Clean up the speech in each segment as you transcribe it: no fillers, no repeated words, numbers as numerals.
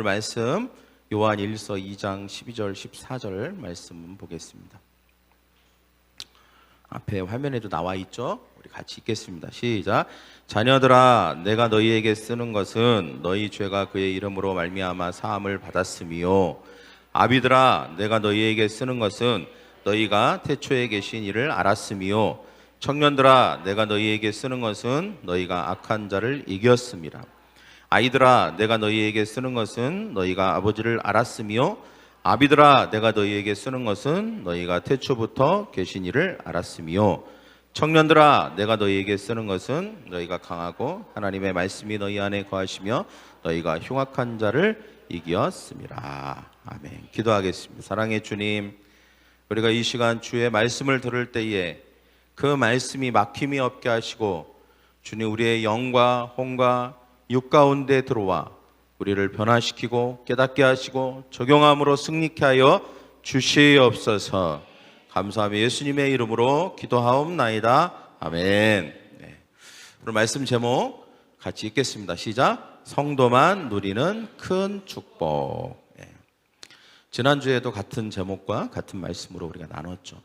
말씀 요한 1서 2장 12절 14절 말씀 보겠습니다. 앞에 화면에도 나와 있죠? 우리 같이 읽겠습니다. 시작. 자녀들아, 내가 너희에게 쓰는 것은 너희 죄가 그의 이름으로 말미암아 사함을 받았음이요, 아비들아, 내가 너희에게 쓰는 것은 너희가 태초에 계신 이를 알았음이요, 청년들아, 내가 너희에게 쓰는 것은 너희가 악한 자를 이겼음이라. 아이들아, 내가 너희에게 쓰는 것은 너희가 아버지를 알았으며, 아비들아, 내가 너희에게 쓰는 것은 너희가 태초부터 계신 이를 알았으며, 청년들아, 내가 너희에게 쓰는 것은 너희가 강하고 하나님의 말씀이 너희 안에 거하시며 너희가 흉악한 자를 이겼음이라. 아멘. 기도하겠습니다. 사랑의 주님, 우리가 이 시간 주의 말씀을 들을 때에 그 말씀이 막힘이 없게 하시고, 주님, 우리의 영과 혼과 육 가운데 들어와 우리를 변화시키고 깨닫게 하시고 적용함으로 승리케 하여 주시옵소서. 감사하며 예수님의 이름으로 기도하옵나이다. 아멘. 네. 오늘 말씀 제목 같이 읽겠습니다. 시작. 성도만 누리는 큰 축복. 네. 지난주에도 같은 제목과 같은 말씀으로 우리가 나눴죠.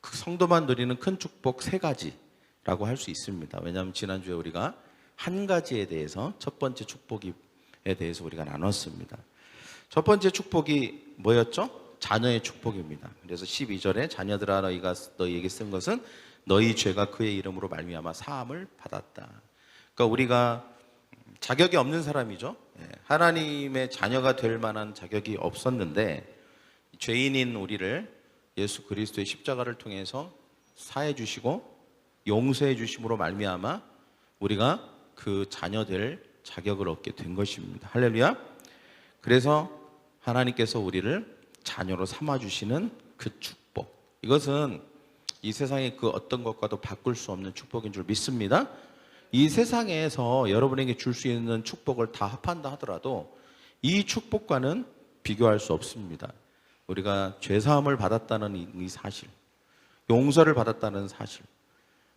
그 성도만 누리는 큰 축복 세 가지라고 할 수 있습니다. 왜냐하면 지난주에 우리가 한 가지에 대해서, 첫 번째 축복에 대해서 우리가 나눴습니다. 첫 번째 축복이 뭐였죠? 자녀의 축복입니다. 그래서 12절에 자녀들아, 너희가 너희에게 쓴 것은 너희 죄가 그의 이름으로 말미암아 사함을 받았다. 그러니까 우리가 자격이 없는 사람이죠. 하나님의 자녀가 될 만한 자격이 없었는데 죄인인 우리를 예수 그리스도의 십자가를 통해서 사해 주시고 용서해 주심으로 말미암아 우리가 그 자녀 될 자격을 얻게 된 것입니다. 할렐루야. 그래서 하나님께서 우리를 자녀로 삼아주시는 그 축복, 이것은 이 세상의 그 어떤 것과도 바꿀 수 없는 축복인 줄 믿습니다. 이 세상에서 여러분에게 줄 수 있는 축복을 다 합한다 하더라도 이 축복과는 비교할 수 없습니다. 우리가 죄사함을 받았다는 이 사실, 용서를 받았다는 사실,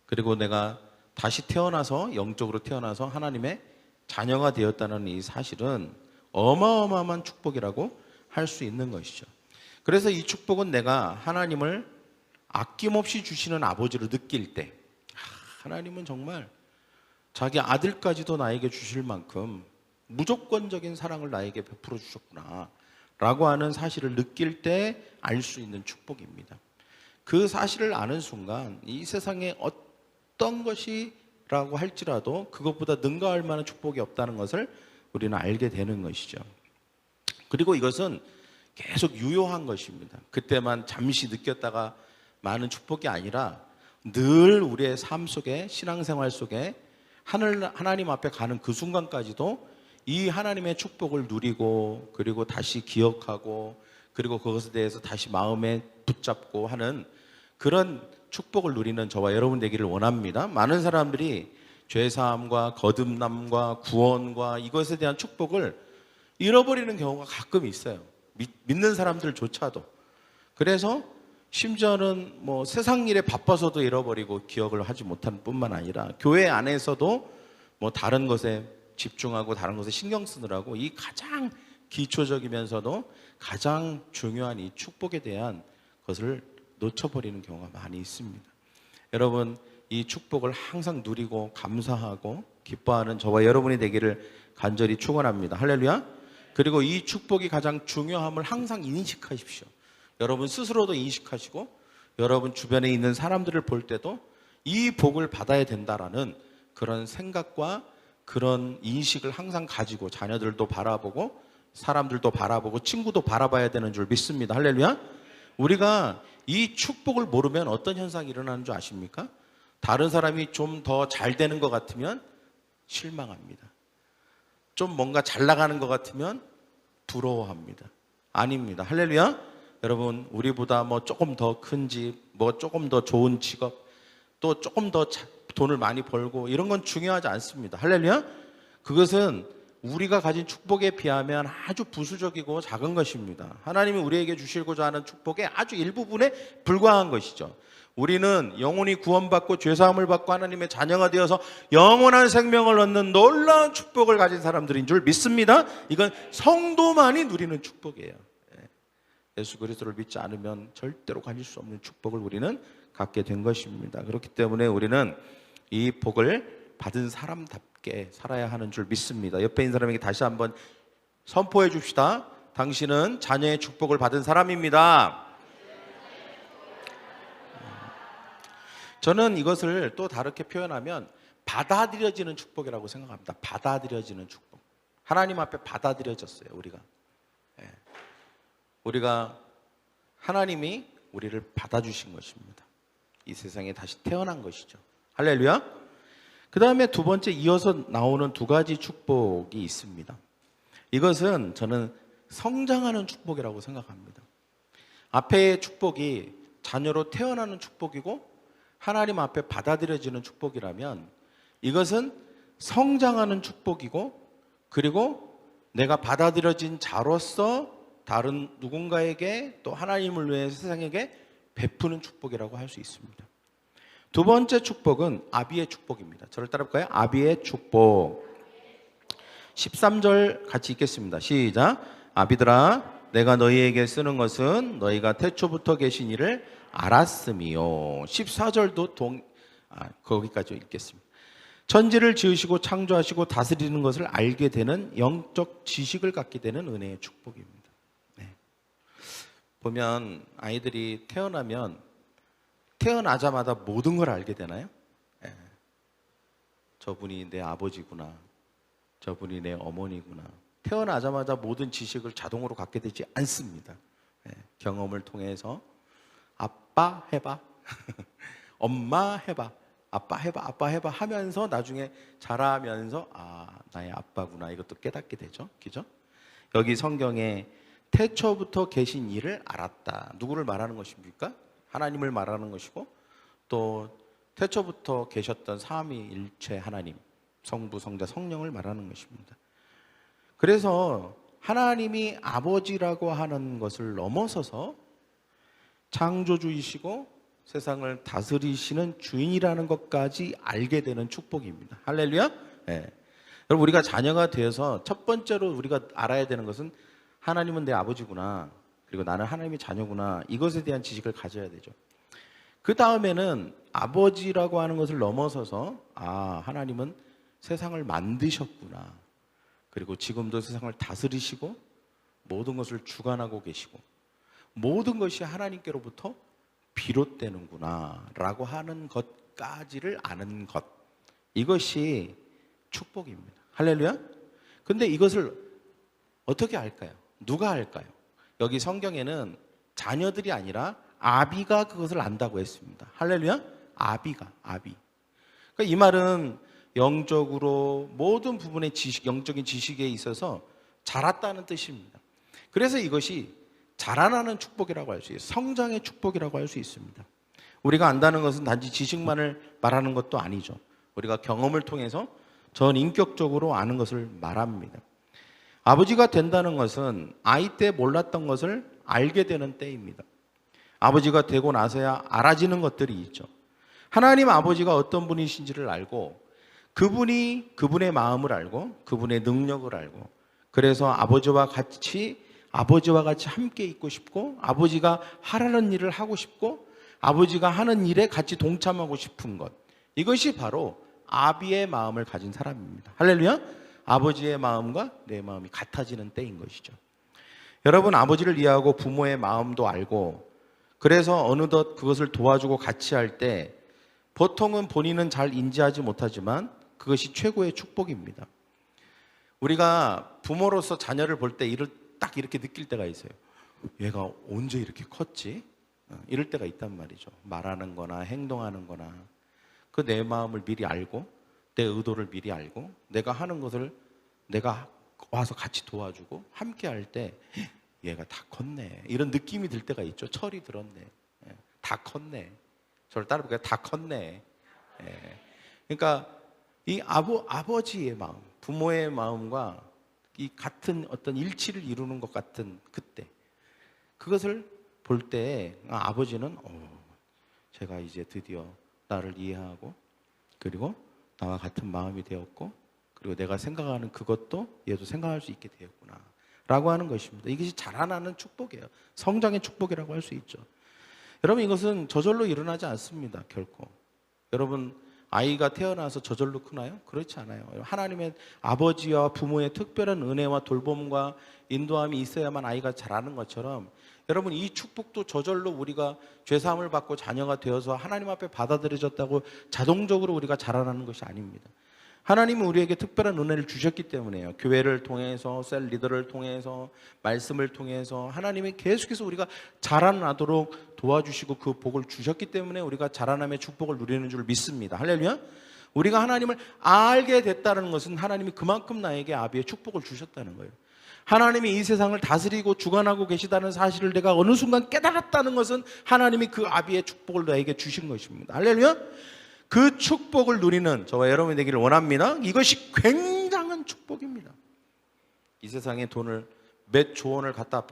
그리고 내가 다시 태어나서, 영적으로 태어나서 하나님의 자녀가 되었다는 이 사실은 어마어마한 축복이라고 할 수 있는 것이죠. 그래서 이 축복은 내가 하나님을 아낌없이 주시는 아버지로 느낄 때, 하나님은 정말 자기 아들까지도 나에게 주실 만큼 무조건적인 사랑을 나에게 베풀어 주셨구나 라고 하는 사실을 느낄 때 알 수 있는 축복입니다. 그 사실을 아는 순간 이 세상에 어떤 것이라고 할지라도 그것보다 능가할 만한 축복이 없다는 것을 우리는 알게 되는 것이죠. 그리고 이것은 계속 유효한 것입니다. 그때만 잠시 느꼈다가 많은 축복이 아니라 늘 우리의 삶 속에, 신앙생활 속에 하나님 앞에 가는 그 순간까지도 이 하나님의 축복을 누리고, 그리고 다시 기억하고, 그리고 그것에 대해서 다시 마음에 붙잡고 하는 그런 축복을 누리는 저와 여러분 되기를 원합니다. 많은 사람들이 죄사함과 거듭남과 구원과 이것에 대한 축복을 잃어버리는 경우가 가끔 있어요. 믿는 사람들조차도. 그래서 심지어는 뭐 세상 일에 바빠서도 잃어버리고 기억을 하지 못하는 뿐만 아니라 교회 안에서도 뭐 다른 것에 집중하고 다른 것에 신경 쓰느라고 이 가장 기초적이면서도 가장 중요한 이 축복에 대한 것을 놓쳐버리는 경우가 많이 있습니다. 여러분, 이 축복을 항상 누리고 감사하고 기뻐하는 저와 여러분이 되기를 간절히 축원합니다. 할렐루야. 그리고 이 축복이 가장 중요함을 항상 인식하십시오. 여러분 스스로도 인식하시고 여러분 주변에 있는 사람들을 볼 때도 이 복을 받아야 된다라는 그런 생각과 그런 인식을 항상 가지고 자녀들도 바라보고 사람들도 바라보고 친구도 바라봐야 되는 줄 믿습니다. 할렐루야. 우리가 이 축복을 모르면 어떤 현상이 일어나는 줄 아십니까? 다른 사람이 좀 더 잘 되는 것 같으면 실망합니다. 좀 뭔가 잘 나가는 것 같으면 부러워합니다. 아닙니다. 할렐루야. 여러분, 우리보다 뭐 조금 더 큰 집, 뭐 조금 더 좋은 직업, 또 조금 더 돈을 많이 벌고 이런 건 중요하지 않습니다. 할렐루야. 그것은 우리가 가진 축복에 비하면 아주 부수적이고 작은 것입니다. 하나님이 우리에게 주시고자 하는 축복의 아주 일부분에 불과한 것이죠. 우리는 영혼이 구원받고 죄사함을 받고 하나님의 자녀가 되어서 영원한 생명을 얻는 놀라운 축복을 가진 사람들인 줄 믿습니다. 이건 성도만이 누리는 축복이에요. 예수 그리스도를 믿지 않으면 절대로 가질 수 없는 축복을 우리는 갖게 된 것입니다. 그렇기 때문에 우리는 이 복을 받은 사람답게 살아야 하는 줄 믿습니다. 옆에 있는 사람에게 다시 한번 선포해 줍시다. 당신은 자녀의 축복을 받은 사람입니다. 저는 이것을 또 다르게 표현하면 받아들여지는 축복이라고 생각합니다. 받아들여지는 축복. 하나님 앞에 받아들여졌어요, 우리가. 우리가 하나님이 우리를 받아주신 것입니다. 이 세상에 다시 태어난 것이죠. 할렐루야. 그 다음에 두 번째 이어서 나오는 두 가지 축복이 있습니다. 이것은 저는 성장하는 축복이라고 생각합니다. 앞에의 축복이 자녀로 태어나는 축복이고 하나님 앞에 받아들여지는 축복이라면 이것은 성장하는 축복이고 그리고 내가 받아들여진 자로서 다른 누군가에게 또 하나님을 위해 세상에게 베푸는 축복이라고 할 수 있습니다. 두 번째 축복은 아비의 축복입니다. 저를 따라볼까요? 아비의 축복. 13절 같이 읽겠습니다. 시작. 아비들아 내가 너희에게 쓰는 것은 너희가 태초부터 계신 이를 알았음이요. 14절도 거기까지 읽겠습니다. 천지를 지으시고 창조하시고 다스리는 것을 알게 되는 영적 지식을 갖게 되는 은혜의 축복입니다. 보면 아이들이 태어나자마자 모든 걸 알게 되나요? 저분이 내 아버지구나. 저분이 내 어머니구나. 태어나자마자 모든 지식을 자동으로 갖게 되지 않습니다. 경험을 통해서 아빠 해봐. 엄마 해봐. 아빠 해봐. 아빠 해봐 하면서 나중에 자라면서 나의 아빠구나. 이것도 깨닫게 되죠. 그죠? 여기 성경에 태초부터 계신 이를 알았다. 누구를 말하는 것입니까? 하나님을 말하는 것이고 또 태초부터 계셨던 삼위일체 하나님, 성부, 성자, 성령을 말하는 것입니다. 그래서 하나님이 아버지라고 하는 것을 넘어서서 창조주이시고 세상을 다스리시는 주인이라는 것까지 알게 되는 축복입니다. 할렐루야? 네. 여러분 우리가 자녀가 되어서 첫 번째로 우리가 알아야 되는 것은 하나님은 내 아버지구나. 그리고 나는 하나님의 자녀구나. 이것에 대한 지식을 가져야 되죠. 그 다음에는 아버지라고 하는 것을 넘어서서 하나님은 세상을 만드셨구나. 그리고 지금도 세상을 다스리시고 모든 것을 주관하고 계시고 모든 것이 하나님께로부터 비롯되는구나 라고 하는 것까지를 아는 것. 이것이 축복입니다. 할렐루야? 근데 이것을 어떻게 알까요? 누가 알까요? 여기 성경에는 자녀들이 아니라 아비가 그것을 안다고 했습니다. 할렐루야? 아비가. 그러니까 이 말은 영적으로 모든 부분의 지식, 영적인 지식에 있어서 자랐다는 뜻입니다. 그래서 이것이 자라나는 축복이라고 할 수 있어요. 성장의 축복이라고 할 수 있습니다. 우리가 안다는 것은 단지 지식만을 말하는 것도 아니죠. 우리가 경험을 통해서 전 인격적으로 아는 것을 말합니다. 아버지가 된다는 것은 아이 때 몰랐던 것을 알게 되는 때입니다. 아버지가 되고 나서야 알아지는 것들이 있죠. 하나님 아버지가 어떤 분이신지를 알고 그분이 그분의 마음을 알고 그분의 능력을 알고 그래서 아버지와 같이 함께 있고 싶고 아버지가 하라는 일을 하고 싶고 아버지가 하는 일에 같이 동참하고 싶은 것. 이것이 바로 아비의 마음을 가진 사람입니다. 할렐루야. 아버지의 마음과 내 마음이 같아지는 때인 것이죠. 여러분 아버지를 이해하고 부모의 마음도 알고 그래서 어느덧 그것을 도와주고 같이 할 때 보통은 본인은 잘 인지하지 못하지만 그것이 최고의 축복입니다. 우리가 부모로서 자녀를 볼 때 딱 이렇게 느낄 때가 있어요. 얘가 언제 이렇게 컸지? 이럴 때가 있단 말이죠. 말하는 거나 행동하는 거나 그 내 마음을 미리 알고 내 의도를 미리 알고 내가 하는 것을 내가 와서 같이 도와주고 함께 할 때 얘가 다 컸네 이런 느낌이 들 때가 있죠. 철이 들었네. 다 컸네. 저를 따라볼까요? 다 컸네. 그러니까 이 아버지의 마음, 부모의 마음과 이 같은 어떤 일치를 이루는 것 같은 그때 그것을 볼 때 아버지는 제가 이제 드디어 나를 이해하고 그리고 나와 같은 마음이 되었고 그리고 내가 생각하는 그것도 얘도 생각할 수 있게 되었구나 라고 하는 것입니다. 이것이 자라나는 축복이에요. 성장의 축복이라고 할 수 있죠. 여러분, 이것은 저절로 일어나지 않습니다. 결코. 여러분, 아이가 태어나서 저절로 크나요? 그렇지 않아요. 하나님의 아버지와 부모의 특별한 은혜와 돌봄과 인도함이 있어야만 아이가 자라는 것처럼 여러분, 이 축복도 저절로 우리가 죄사함을 받고 자녀가 되어서 하나님 앞에 받아들여졌다고 자동적으로 우리가 자라나는 것이 아닙니다. 하나님은 우리에게 특별한 은혜를 주셨기 때문에요. 교회를 통해서, 셀 리더를 통해서, 말씀을 통해서 하나님이 계속해서 우리가 자라나도록 도와주시고 그 복을 주셨기 때문에 우리가 자라남의 축복을 누리는 줄 믿습니다. 할렐루야. 우리가 하나님을 알게 됐다는 것은 하나님이 그만큼 나에게 아비의 축복을 주셨다는 거예요. 하나님이 이 세상을 다스리고 주관하고 계시다는 사실을 내가 어느 순간 깨달았다는 것은 하나님이 그 아비의 축복을 나에게 주신 것입니다. 할렐루야. 그 축복을 누리는 저와 여러분이 되기를 원합니다. 이것이 굉장한 축복입니다. 이 세상에 돈을 몇 조 원을 갖다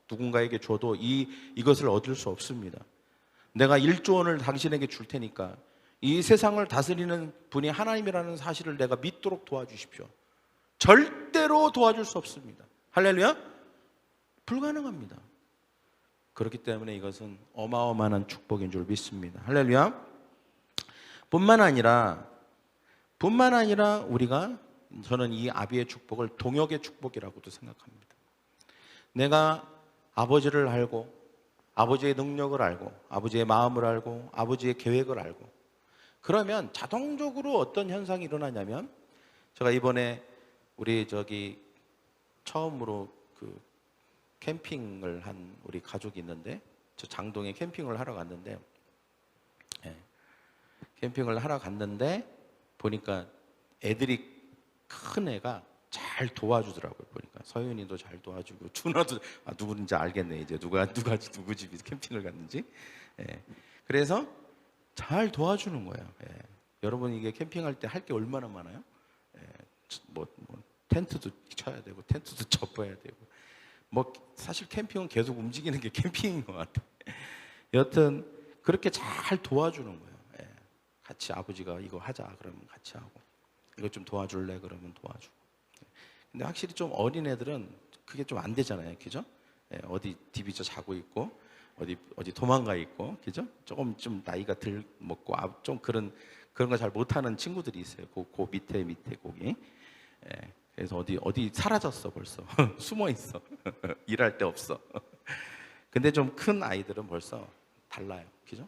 누군가에게 줘도 이것을 얻을 수 없습니다. 내가 1조 원을 당신에게 줄 테니까 이 세상을 다스리는 분이 하나님이라는 사실을 내가 믿도록 도와주십시오. 절대로 도와줄 수 없습니다. 할렐루야. 불가능합니다. 그렇기 때문에 이것은 어마어마한 축복인 줄 믿습니다. 할렐루야. 뿐만 아니라 우리가 저는 이 아비의 축복을 동역의 축복이라고도 생각합니다. 내가 아버지를 알고 아버지의 능력을 알고 아버지의 마음을 알고 아버지의 계획을 알고 그러면 자동적으로 어떤 현상이 일어나냐면 제가 이번에 우리 처음으로 그 캠핑을 한 우리 가족이 있는데 저 장동에 캠핑을 하러 갔는데 캠핑을 하러 갔는데 보니까 애들이 큰 애가 잘 도와주더라고요. 보니까 서윤이도 잘 도와주고 준호도 누구인지 알겠네. 이제 누가 누구 집에 캠핑을 갔는지. 그래서 잘 도와주는 거예요. 여러분 이게 캠핑할 때 할 게 얼마나 많아요? 텐트도 쳐야 되고 텐트도 접어야 되고 사실 캠핑은 계속 움직이는 게 캠핑인 것 같아요. 여튼 그렇게 잘 도와주는 거예요. 같이 아버지가 이거 하자 그러면 같이 하고 이거 좀 도와줄래 그러면 도와주고. 근데 확실히 좀 어린 애들은 그게 좀 안 되잖아요, 그죠? 어디 디비져 자고 있고 어디 도망가 있고, 그죠? 조금 좀 나이가 들 먹고 좀 그런 거 잘 못하는 친구들이 있어요. 그 밑에 거기. 그래서 어디 사라졌어 벌써 숨어 있어 일할 데 없어. 근데 좀 큰 아이들은 벌써 달라요, 그죠?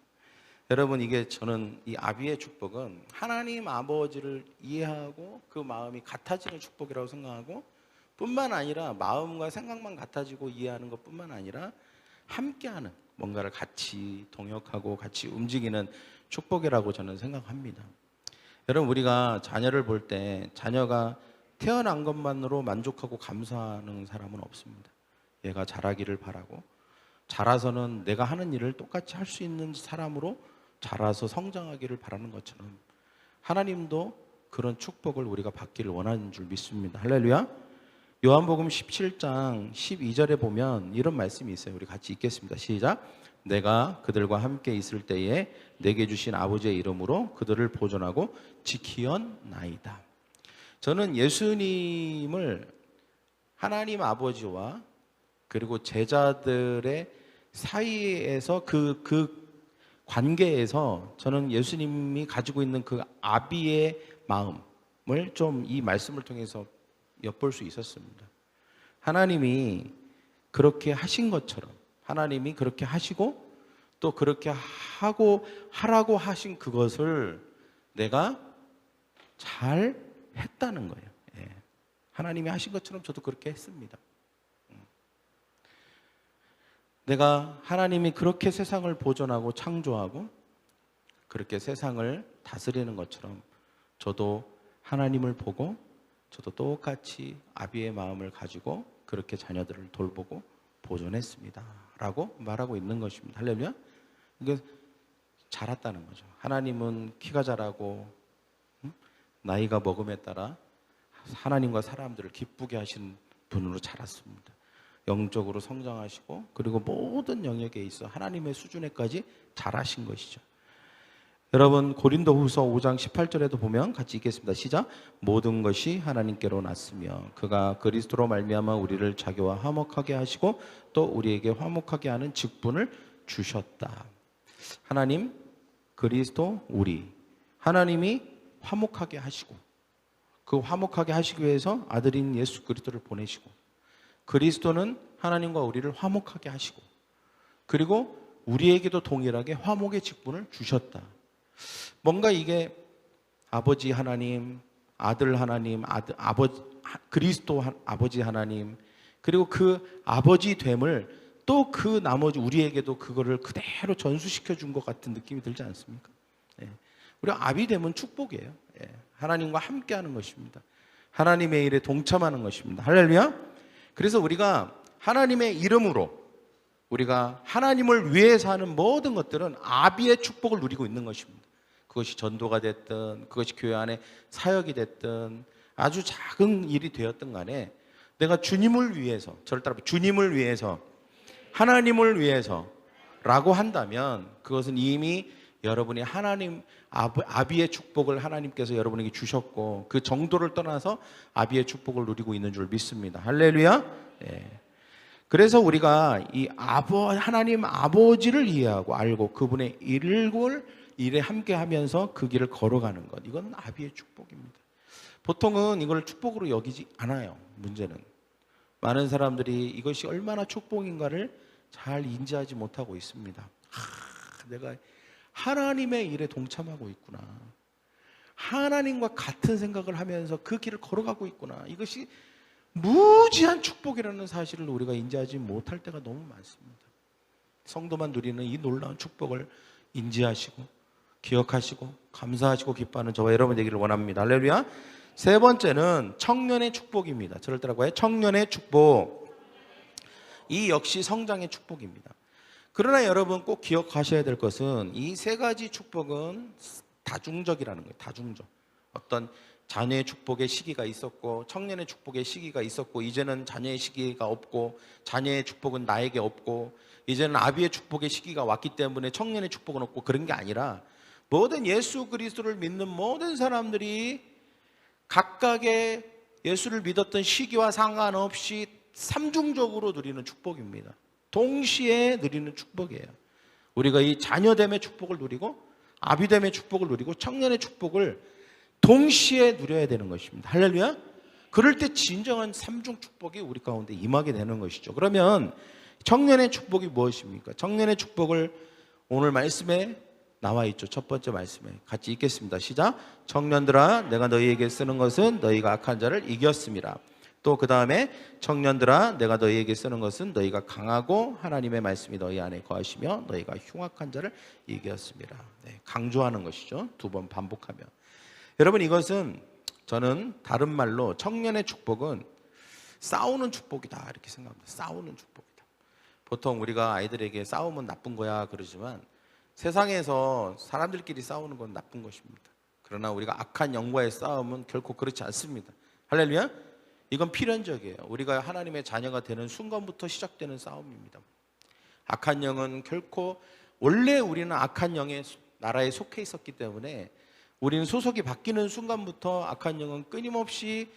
여러분 저는 이 아비의 축복은 하나님 아버지를 이해하고 그 마음이 같아지는 축복이라고 생각하고 뿐만 아니라 마음과 생각만 같아지고 이해하는 것뿐만 아니라 함께하는 뭔가를 같이 동역하고 같이 움직이는 축복이라고 저는 생각합니다. 여러분 우리가 자녀를 볼 때 자녀가 태어난 것만으로 만족하고 감사하는 사람은 없습니다. 얘가 자라기를 바라고 자라서는 내가 하는 일을 똑같이 할 수 있는 사람으로 자라서 성장하기를 바라는 것처럼 하나님도 그런 축복을 우리가 받기를 원하는 줄 믿습니다. 할렐루야. 요한복음 17장 12절에 보면 이런 말씀이 있어요. 우리 같이 읽겠습니다. 시작. 내가 그들과 함께 있을 때에 내게 주신 아버지의 이름으로 그들을 보존하고 지키었나이다. 저는 예수님을 하나님 아버지와 그리고 제자들의 사이에서 그 관계에서 저는 예수님이 가지고 있는 그 아비의 마음을 좀 이 말씀을 통해서 엿볼 수 있었습니다. 하나님이 그렇게 하신 것처럼 하나님이 그렇게 하시고 또 그렇게 하라고 하신 그것을 내가 잘 했다는 거예요. 하나님이 하신 것처럼 저도 그렇게 했습니다. 내가 하나님이 그렇게 세상을 보존하고 창조하고 그렇게 세상을 다스리는 것처럼 저도 하나님을 보고 저도 똑같이 아비의 마음을 가지고 그렇게 자녀들을 돌보고 보존했습니다 라고 말하고 있는 것입니다. 할렐루야. 이게 자랐다는 거죠. 하나님은 키가 자라고 나이가 먹음에 따라 하나님과 사람들을 기쁘게 하신 분으로 자랐습니다. 영적으로 성장하시고 그리고 모든 영역에 있어 하나님의 수준에까지 자라신 것이죠. 여러분 고린도후서 5장 18절에도 보면 같이 읽겠습니다. 시작. 모든 것이 하나님께로 났으며 그가 그리스도로 말미암아 우리를 자기와 화목하게 하시고 또 우리에게 화목하게 하는 직분을 주셨다. 하나님, 그리스도, 우리 하나님이 화목하게 하시고 그 화목하게 하시기 위해서 아들인 예수 그리스도를 보내시고 그리스도는 하나님과 우리를 화목하게 하시고 그리고 우리에게도 동일하게 화목의 직분을 주셨다. 뭔가 이게 아버지 하나님, 아들 하나님, 그리스도 아버지 하나님, 그리고 그 아버지 됨을 또 그 나머지 우리에게도 그거를 그대로 전수시켜 준 것 같은 느낌이 들지 않습니까? 예. 우리 아비됨은 축복이에요. 예. 하나님과 함께하는 것입니다. 하나님의 일에 동참하는 것입니다. 할렐루야. 그래서 우리가 하나님의 이름으로 우리가 하나님을 위해서 하는 모든 것들은 아비의 축복을 누리고 있는 것입니다. 그것이 전도가 됐든 그것이 교회 안에 사역이 됐든 아주 작은 일이 되었든 간에 내가 주님을 위해서, 저를 따라 주님을 위해서, 하나님을 위해서 라고 한다면 그것은 이미 여러분이 하나님 아비의 축복을 하나님께서 여러분에게 주셨고 그 정도를 떠나서 아비의 축복을 누리고 있는 줄 믿습니다. 할렐루야. 예. 그래서 우리가 이 하나님 아버지를 이해하고 알고 그분의 일에 함께하면서 그 길을 걸어가는 것, 이건 아비의 축복입니다. 보통은 이걸 축복으로 여기지 않아요. 문제는 많은 사람들이 이것이 얼마나 축복인가를 잘 인지하지 못하고 있습니다. 내가 하나님의 일에 동참하고 있구나, 하나님과 같은 생각을 하면서 그 길을 걸어가고 있구나, 이것이 무지한 축복이라는 사실을 우리가 인지하지 못할 때가 너무 많습니다. 성도만 누리는 이 놀라운 축복을 인지하시고 기억하시고 감사하시고 기뻐하는 저와 여러분 되기를 원합니다. 할렐루야. 세 번째는 청년의 축복입니다. 저를 따라고 해요. 청년의 축복. 이 역시 성장의 축복입니다. 그러나 여러분 꼭 기억하셔야 될 것은 이 세 가지 축복은 다중적이라는 거예요. 다중적. 어떤 자녀의 축복의 시기가 있었고 청년의 축복의 시기가 있었고 이제는 자녀의 시기가 없고 자녀의 축복은 나에게 없고 이제는 아비의 축복의 시기가 왔기 때문에 청년의 축복은 없고 그런 게 아니라 모든 예수 그리스도를 믿는 모든 사람들이 각각의 예수를 믿었던 시기와 상관없이 삼중적으로 누리는 축복입니다. 동시에 누리는 축복이에요. 우리가 이 자녀됨의 축복을 누리고 아비됨의 축복을 누리고 청년의 축복을 동시에 누려야 되는 것입니다. 할렐루야. 그럴 때 진정한 삼중 축복이 우리 가운데 임하게 되는 것이죠. 그러면 청년의 축복이 무엇입니까? 청년의 축복을 오늘 말씀에 나와 있죠. 첫 번째 말씀에 같이 읽겠습니다. 시작. 청년들아 내가 너희에게 쓰는 것은 너희가 악한 자를 이겼음이라. 또 그 다음에 청년들아 내가 너희에게 쓰는 것은 너희가 강하고 하나님의 말씀이 너희 안에 거하시며 너희가 흉악한 자를 이겼음이라. 네, 강조하는 것이죠. 두 번 반복하면. 여러분 이것은 저는 다른 말로 청년의 축복은 싸우는 축복이다 이렇게 생각합니다. 싸우는 축복이다. 보통 우리가 아이들에게 싸우면 나쁜 거야 그러지만 세상에서 사람들끼리 싸우는 건 나쁜 것입니다. 그러나 우리가 악한 영과의 싸움은 결코 그렇지 않습니다. 할렐루야. 이건 필연적이에요. 우리가 하나님의 자녀가 되는 순간부터 시작되는 싸움입니다. 악한 영은 결코 원래 우리는 악한 영의 나라에 속해 있었기 때문에 우리는 소속이 바뀌는 순간부터 악한 영은 끊임없이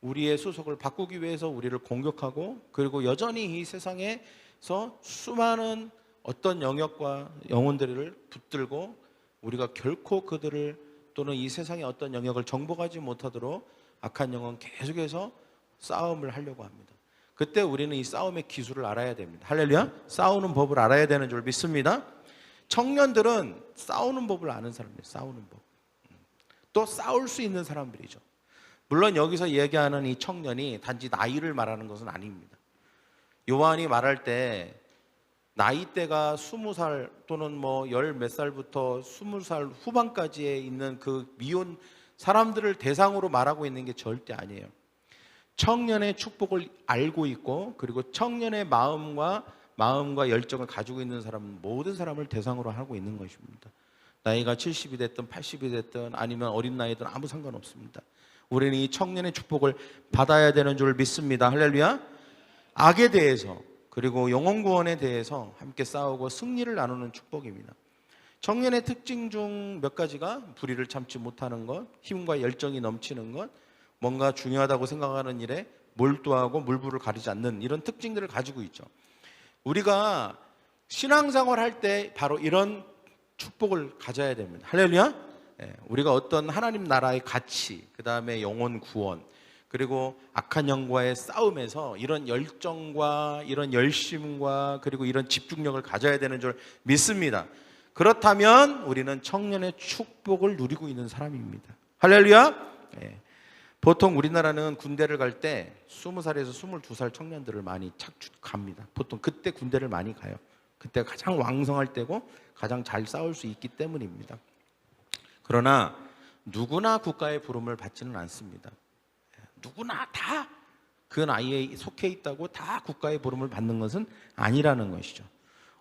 우리의 소속을 바꾸기 위해서 우리를 공격하고 그리고 여전히 이 세상에서 수많은 어떤 영역과 영혼들을 붙들고 우리가 결코 그들을 또는 이 세상의 어떤 영역을 정복하지 못하도록 악한 영은 계속해서 싸움을 하려고 합니다. 그때 우리는 이 싸움의 기술을 알아야 됩니다. 할렐루야. 싸우는 법을 알아야 되는 줄 믿습니다. 청년들은 싸우는 법을 아는 사람이에요. 싸우는 법. 또 싸울 수 있는 사람들이죠. 물론 여기서 얘기하는 이 청년이 단지 나이를 말하는 것은 아닙니다. 요한이 말할 때 나이대가 20살 또는 뭐 열 몇 살부터 20살 후반까지에 있는 그 미혼 사람들을 대상으로 말하고 있는 게 절대 아니에요. 청년의 축복을 알고 있고 그리고 청년의 마음과 열정을 가지고 있는 사람은 모든 사람을 대상으로 하고 있는 것입니다. 나이가 70이 됐든 80이 됐든 아니면 어린 나이든 아무 상관없습니다. 우리는 이 청년의 축복을 받아야 되는 줄 믿습니다. 할렐루야. 악에 대해서 그리고 영혼 구원에 대해서 함께 싸우고 승리를 나누는 축복입니다. 청년의 특징 중 몇 가지가 불의를 참지 못하는 것, 힘과 열정이 넘치는 것, 뭔가 중요하다고 생각하는 일에 몰두하고 물불을 가리지 않는 이런 특징들을 가지고 있죠. 우리가 신앙생활 할 때 바로 이런 축복을 가져야 됩니다. 할렐루야. 우리가 어떤 하나님 나라의 가치, 그 다음에 영혼 구원, 그리고 악한 영과의 싸움에서 이런 열정과 이런 열심과 그리고 이런 집중력을 가져야 되는 줄 믿습니다. 그렇다면 우리는 청년의 축복을 누리고 있는 사람입니다. 할렐루야. 보통 우리나라는 군대를 갈 때 20살에서 22살 청년들을 많이 착축합니다. 보통 그때 군대를 많이 가요. 그때가 가장 왕성할 때고 가장 잘 싸울 수 있기 때문입니다. 그러나 누구나 국가의 부름을 받지는 않습니다. 누구나 다 그 나이에 속해 있다고 다 국가의 부름을 받는 것은 아니라는 것이죠.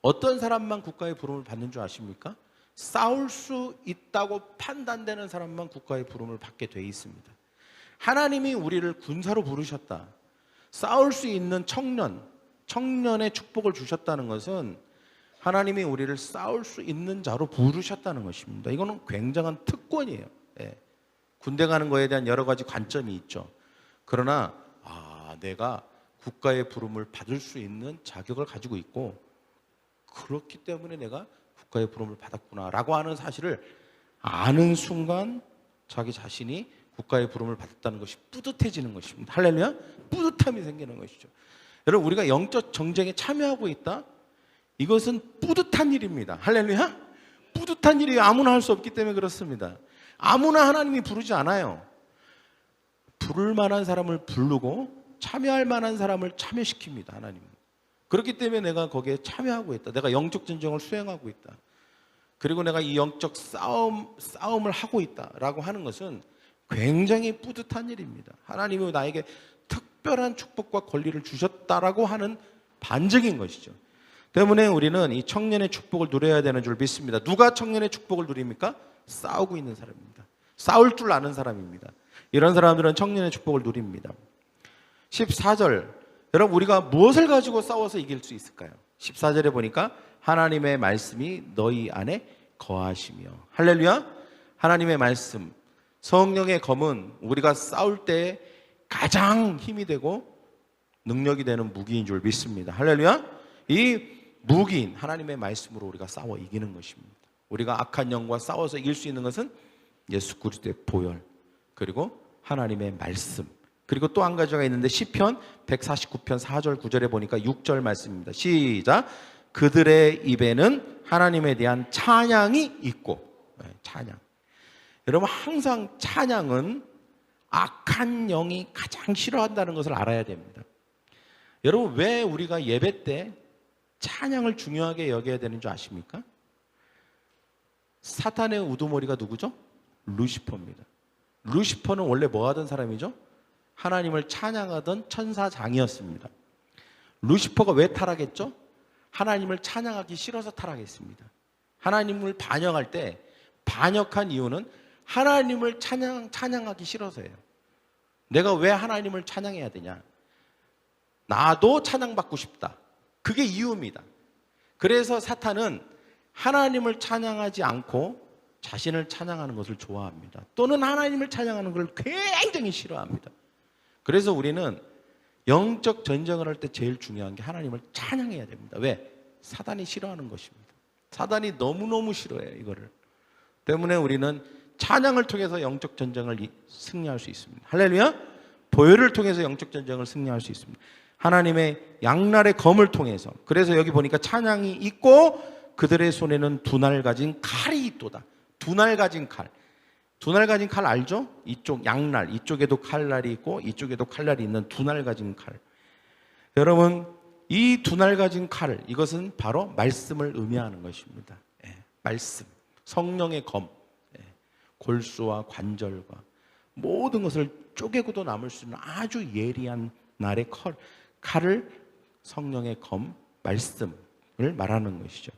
어떤 사람만 국가의 부름을 받는 줄 아십니까? 싸울 수 있다고 판단되는 사람만 국가의 부름을 받게 돼 있습니다. 하나님이 우리를 군사로 부르셨다. 싸울 수 있는 청년의 축복을 주셨다는 것은 하나님이 우리를 싸울 수 있는 자로 부르셨다는 것입니다. 이거는 굉장한 특권이에요. 군대 가는 거에 대한 여러 가지 관점이 있죠. 그러나 내가 국가의 부름을 받을 수 있는 자격을 가지고 있고 그렇기 때문에 내가 국가의 부름을 받았구나 라고 하는 사실을 아는 순간 자기 자신이 국가의 부름을 받았다는 것이 뿌듯해지는 것입니다. 할렐루야. 뿌듯함이 생기는 것이죠. 여러분, 우리가 영적 정쟁에 참여하고 있다? 이것은 뿌듯한 일입니다. 할렐루야. 뿌듯한 일이 아무나 할 수 없기 때문에 그렇습니다. 아무나 하나님이 부르지 않아요. 부를 만한 사람을 부르고 참여할 만한 사람을 참여시킵니다. 하나님은. 그렇기 때문에 내가 거기에 참여하고 있다. 내가 영적 전쟁을 수행하고 있다. 그리고 내가 이 영적 싸움을 하고 있다라고 하는 것은 굉장히 뿌듯한 일입니다. 하나님이 나에게 특별한 축복과 권리를 주셨다라고 하는 반증인 것이죠. 때문에 우리는 이 청년의 축복을 누려야 되는 줄 믿습니다. 누가 청년의 축복을 누립니까? 싸우고 있는 사람입니다. 싸울 줄 아는 사람입니다. 이런 사람들은 청년의 축복을 누립니다. 14절, 여러분 우리가 무엇을 가지고 싸워서 이길 수 있을까요? 14절에 보니까 하나님의 말씀이 너희 안에 거하시며. 할렐루야. 하나님의 말씀, 성령의 검은 우리가 싸울 때 가장 힘이 되고 능력이 되는 무기인 줄 믿습니다. 할렐루야. 이 무기인 하나님의 말씀으로 우리가 싸워 이기는 것입니다. 우리가 악한 영과 싸워서 이길 수 있는 것은 예수 그리스도의 보혈, 그리고 하나님의 말씀, 그리고 또 한 가지가 있는데 시편 149편 4절 9절에 보니까 6절 말씀입니다. 시작. 그들의 입에는 하나님에 대한 찬양이 있고. 찬양. 여러분, 항상 찬양은 악한 영이 가장 싫어한다는 것을 알아야 됩니다. 여러분, 왜 우리가 예배 때 찬양을 중요하게 여겨야 되는 줄 아십니까? 사탄의 우두머리가 누구죠? 루시퍼입니다. 루시퍼는 원래 뭐 하던 사람이죠? 하나님을 찬양하던 천사장이었습니다. 루시퍼가 왜 타락했죠? 하나님을 찬양하기 싫어서 타락했습니다. 하나님을 반역할 때 반역한 이유는 하나님을 찬양하기 싫어서예요. 내가 왜 하나님을 찬양해야 되냐? 나도 찬양받고 싶다. 그게 이유입니다. 그래서 사탄은 하나님을 찬양하지 않고 자신을 찬양하는 것을 좋아합니다. 또는 하나님을 찬양하는 걸 굉장히 싫어합니다. 그래서 우리는 영적 전쟁을 할 때 제일 중요한 게 하나님을 찬양해야 됩니다. 왜? 사단이 싫어하는 것입니다. 사단이 너무너무 싫어해요, 이거를. 때문에 우리는 찬양을 통해서 영적 전쟁을 승리할 수 있습니다. 할렐루야. 보혈을 통해서 영적 전쟁을 승리할 수 있습니다. 하나님의 양날의 검을 통해서. 그래서 여기 보니까 찬양이 있고 그들의 손에는 두 날 가진 칼이 있도다. 두 날 가진 칼. 두 날 가진 칼 알죠? 이쪽 양날, 이쪽에도 칼날이 있고 이쪽에도 칼날이 있는 두 날 가진 칼. 여러분, 이 두 날 가진 칼, 이것은 바로 말씀을 의미하는 것입니다. 말씀, 성령의 검, 골수와 관절과 모든 것을 쪼개고도 남을 수 있는 아주 예리한 날의 칼을 성령의 검, 말씀을 말하는 것이죠.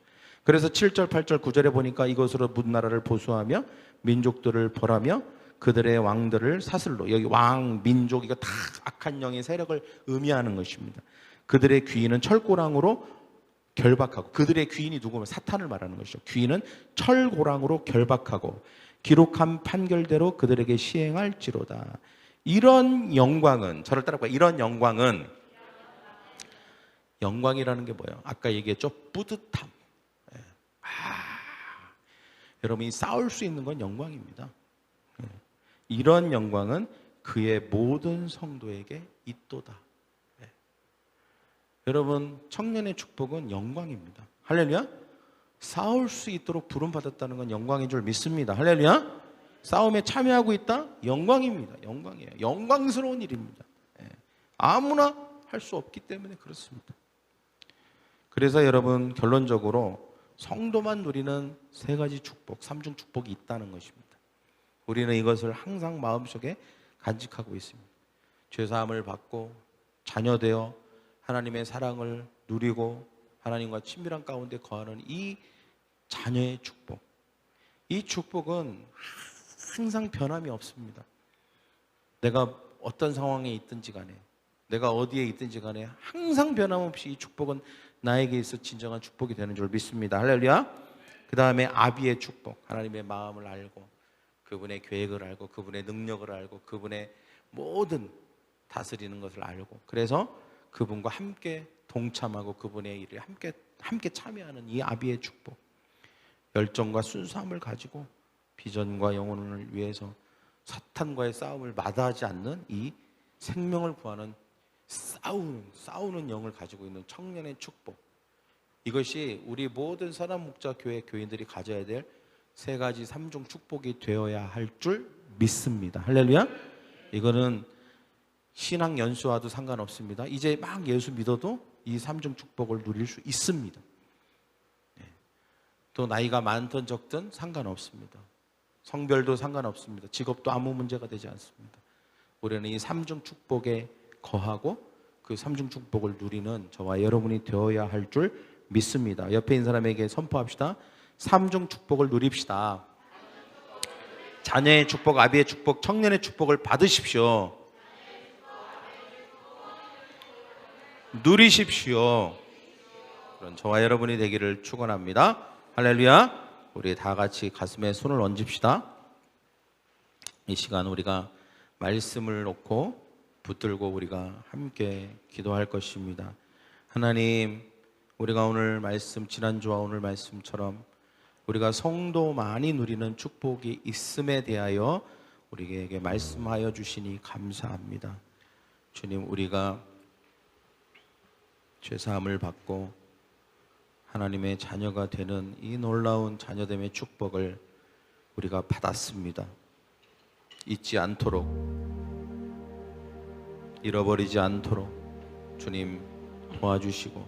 그래서 7절, 8절, 9절에 보니까 이것으로 문나라를 보수하며 민족들을 벌하며 그들의 왕들을 사슬로, 여기 왕, 민족, 이거 다 악한 영의 세력을 의미하는 것입니다. 그들의 귀인은 철고랑으로 결박하고, 그들의 귀인이 누구면 사탄을 말하는 것이죠. 귀인은 철고랑으로 결박하고 기록한 판결대로 그들에게 시행할지로다. 이런 영광은, 저를 따라봐, 이런 영광은, 영광이라는 게 뭐예요? 아까 얘기했죠? 뿌듯함. 여러분이 싸울 수 있는 건 영광입니다. 이런 영광은 그의 모든 성도에게 있도다. 여러분, 청년의 축복은 영광입니다. 할렐루야. 싸울 수 있도록 부름받았다는 건 영광인 줄 믿습니다. 할렐루야. 싸움에 참여하고 있다? 영광입니다. 영광이에요. 영광스러운 일입니다. 아무나 할 수 없기 때문에 그렇습니다. 그래서 여러분, 결론적으로 성도만 누리는 세 가지 축복, 삼중 축복이 있다는 것입니다. 우리는 이것을 항상 마음속에 간직하고 있습니다. 죄사함을 받고 자녀되어 하나님의 사랑을 누리고 하나님과 친밀한 가운데 거하는 이 자녀의 축복, 이 축복은 항상 변함이 없습니다. 내가 어떤 상황에 있든지 간에, 내가 어디에 있든지 간에 항상 변함없이 이 축복은 나에게 있어 진정한 축복이 되는 줄 믿습니다. 할렐루야. 그 다음에 아비의 축복, 하나님의 마음을 알고 그분의 계획을 알고 그분의 능력을 알고 그분의 모든 다스리는 것을 알고, 그래서 그분과 함께 동참하고 그분의 일에 함께 참여하는 이 아비의 축복, 열정과 순수함을 가지고 비전과 영혼을 위해서 사탄과의 싸움을 마다하지 않는 이 생명을 구하는 싸우는 영을 가지고 있는 청년의 축복, 이것이 우리 모든 선한목자교회 교인들이 가져야 될 세 가지 삼중 축복이 되어야 할 줄 믿습니다. 할렐루야. 이거는 신앙 연수와도 상관없습니다. 이제 막 예수 믿어도 이 삼중 축복을 누릴 수 있습니다. 또 나이가 많든 적든 상관없습니다. 성별도 상관없습니다. 직업도 아무 문제가 되지 않습니다. 우리는 이 삼중 축복에 거하고 그 삼중 축복을 누리는 저와 여러분이 되어야 할 줄 믿습니다. 옆에 있는 사람에게 선포합시다. 삼중 축복을 누립시다. 자녀의 축복, 아비의 축복, 청년의 축복을 받으십시오. 누리십시오. 그런 저와 여러분이 되기를 축원합니다. 할렐루야. 우리 다 같이 가슴에 손을 얹읍시다. 이 시간 우리가 말씀을 놓고 붙들고 우리가 함께 기도할 것입니다. 하나님, 우리가 오늘 말씀, 지난주와 오늘 말씀처럼 우리가 성도 많이 누리는 축복이 있음에 대하여 우리에게 말씀하여 주시니 감사합니다. 주님, 우리가 죄사함을 받고 하나님의 자녀가 되는 이 놀라운 자녀됨의 축복을 우리가 받았습니다. 잊지 않도록, 잃어버리지 않도록 주님 도와주시고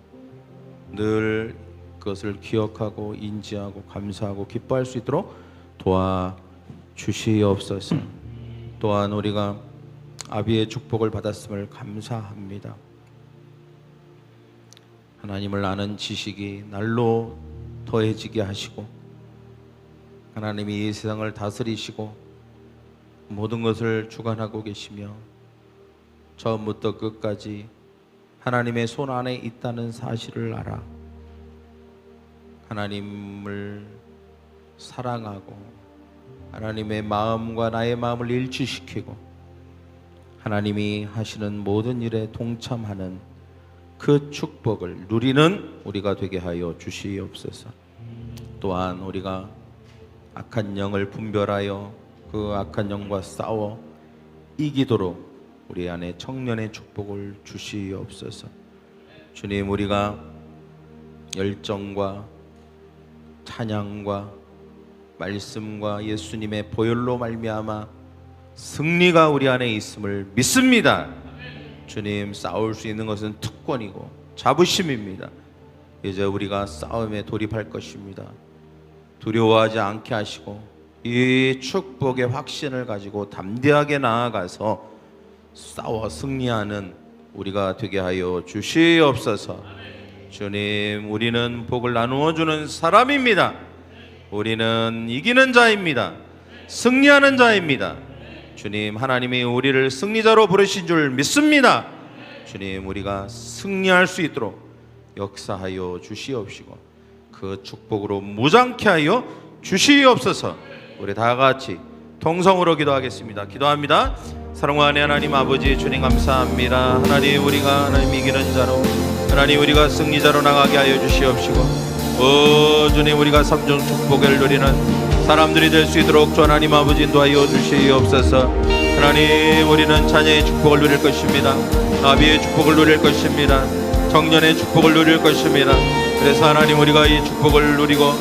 늘 그것을 기억하고 인지하고 감사하고 기뻐할 수 있도록 도와주시옵소서. 또한 우리가 아비의 축복을 받았음을 감사합니다. 하나님을 아는 지식이 날로 더해지게 하시고 하나님이 이 세상을 다스리시고 모든 것을 주관하고 계시며 처음부터 끝까지 하나님의 손 안에 있다는 사실을 알아 하나님을 사랑하고 하나님의 마음과 나의 마음을 일치시키고 하나님이 하시는 모든 일에 동참하는 그 축복을 누리는 우리가 되게 하여 주시옵소서. 또한 우리가 악한 영을 분별하여 그 악한 영과 싸워 이기도록 우리 안에 청년의 축복을 주시옵소서. 주님, 우리가 열정과 찬양과 말씀과 예수님의 보혈로 말미암아 승리가 우리 안에 있음을 믿습니다. 주님, 싸울 수 있는 것은 특권이고 자부심입니다. 이제 우리가 싸움에 돌입할 것입니다. 두려워하지 않게 하시고 이 축복의 확신을 가지고 담대하게 나아가서 싸워 승리하는 우리가 되게 하여 주시옵소서. 주님, 우리는 복을 나누어 주는 사람입니다. 우리는 이기는 자입니다. 승리하는 자입니다. 주님, 하나님이 우리를 승리자로 부르신 줄 믿습니다. 주님, 우리가 승리할 수 있도록 역사하여 주시옵시고 그 축복으로 무장케 하여 주시옵소서. 우리 다 같이 통성으로 기도하겠습니다. 기도합니다. 사랑하는 하나님 아버지 주님 감사합니다. 하나님 우리가 하나님 이기는 자로 하나님 우리가 승리자로 나가게 하여 주시옵시고 주님 우리가 삼중 축복을 누리는 사람들이 될 수 있도록 주 하나님 아버지 인도하여 주시옵소서. 하나님 우리는 자녀의 축복을 누릴 것입니다. 나비의 축복을 누릴 것입니다. 청년의 축복을 누릴 것입니다. 그래서 하나님 우리가 이 축복을 누리고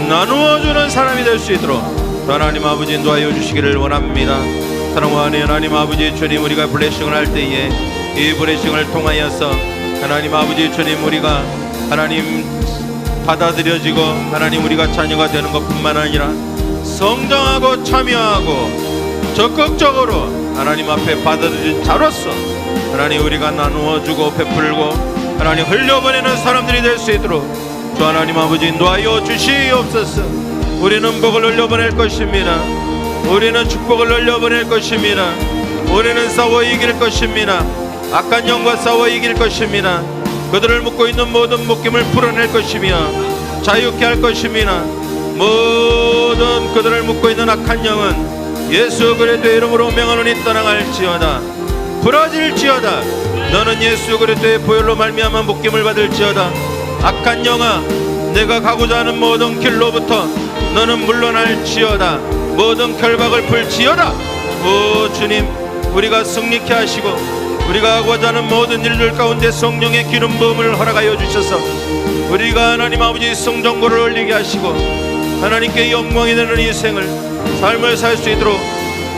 나누어주는 사람이 될 수 있도록 주 하나님 아버지 인도하여 주시기를 원합니다. 사랑하는 하나님 아버지 주님 우리가 블레싱을 할 때에 이 블레싱을 통하여서 하나님 아버지 주님 우리가 하나님 받아들여지고 하나님 우리가 자녀가 되는 것뿐만 아니라 성장하고 참여하고 적극적으로 하나님 앞에 받아들인 자로서 하나님 우리가 나누어주고 베풀고 하나님 흘려보내는 사람들이 될 수 있도록 주 하나님 아버지 인도하여 주시옵소서. 우리는 복을 흘려보낼 것입니다. 우리는 축복을 흘려보낼 것입니다. 우리는 싸워 이길 것입니다. 악한 영과 싸워 이길 것입니다. 그들을 묶고 있는 모든 묶임을 풀어낼 것이며 자유케 할 것입니다. 모든 그들을 묶고 있는 악한 영은 예수 그리스도의 이름으로 명하노니 떠나갈지어다. 부러질지어다. 너는 예수 그리스도의 보혈로 말미암아 묶임을 받을지어다. 악한 영아 내가 가고자 하는 모든 길로부터 너는 물러날지어다. 모든 결박을 풀지어다. 오 주님 우리가 승리케 하시고 우리가 하고자 하는 모든 일들 가운데 성령의 기름 부음을 허락하여 주셔서 우리가 하나님 아버지 성전고를 올리게 하시고 하나님께 영광이 되는 이 생을 삶을 살 수 있도록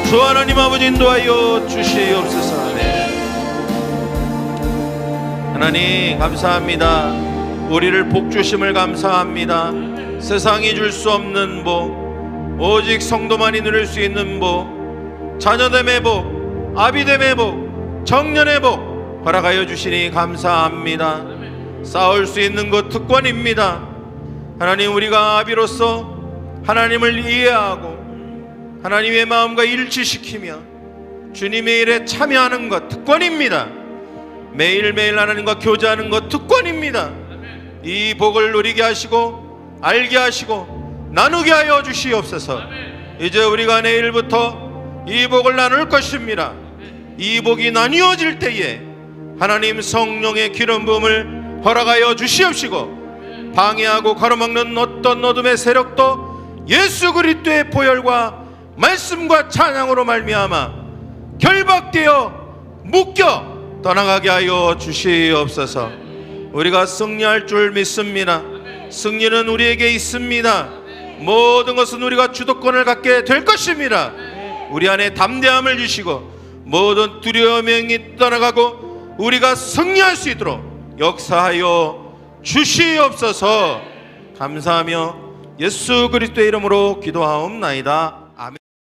주 하나님 아버지 인도하여 주시옵소서. 아멘. 하나님 감사합니다. 우리를 복 주심을 감사합니다. 세상이 줄 수 없는 복 오직 성도만이 누릴 수 있는 복 자녀됨의 복 아비됨의 복 청년의 복 허락하여 주시니 감사합니다. 싸울 수 있는 것 특권입니다. 하나님 우리가 아비로서 하나님을 이해하고 하나님의 마음과 일치시키며 주님의 일에 참여하는 것 특권입니다. 매일매일 하나님과 교제하는 것 특권입니다. 이 복을 누리게 하시고 알게 하시고 나누게 하여 주시옵소서. 이제 우리가 내일부터 이 복을 나눌 것입니다. 이 복이 나뉘어질 때에 하나님 성령의 기름 부음을 허락하여 주시옵시고 방해하고 가로막는 어떤 어둠의 세력도 예수 그리스도의 보혈과 말씀과 찬양으로 말미암아 결박되어 묶여 떠나가게 하여 주시옵소서. 우리가 승리할 줄 믿습니다. 승리는 우리에게 있습니다. 모든 것은 우리가 주도권을 갖게 될 것입니다. 우리 안에 담대함을 주시고 모든 두려움이 떠나가고 우리가 승리할 수 있도록 역사하여 주시옵소서. 감사하며 예수 그리스도의 이름으로 기도하옵나이다.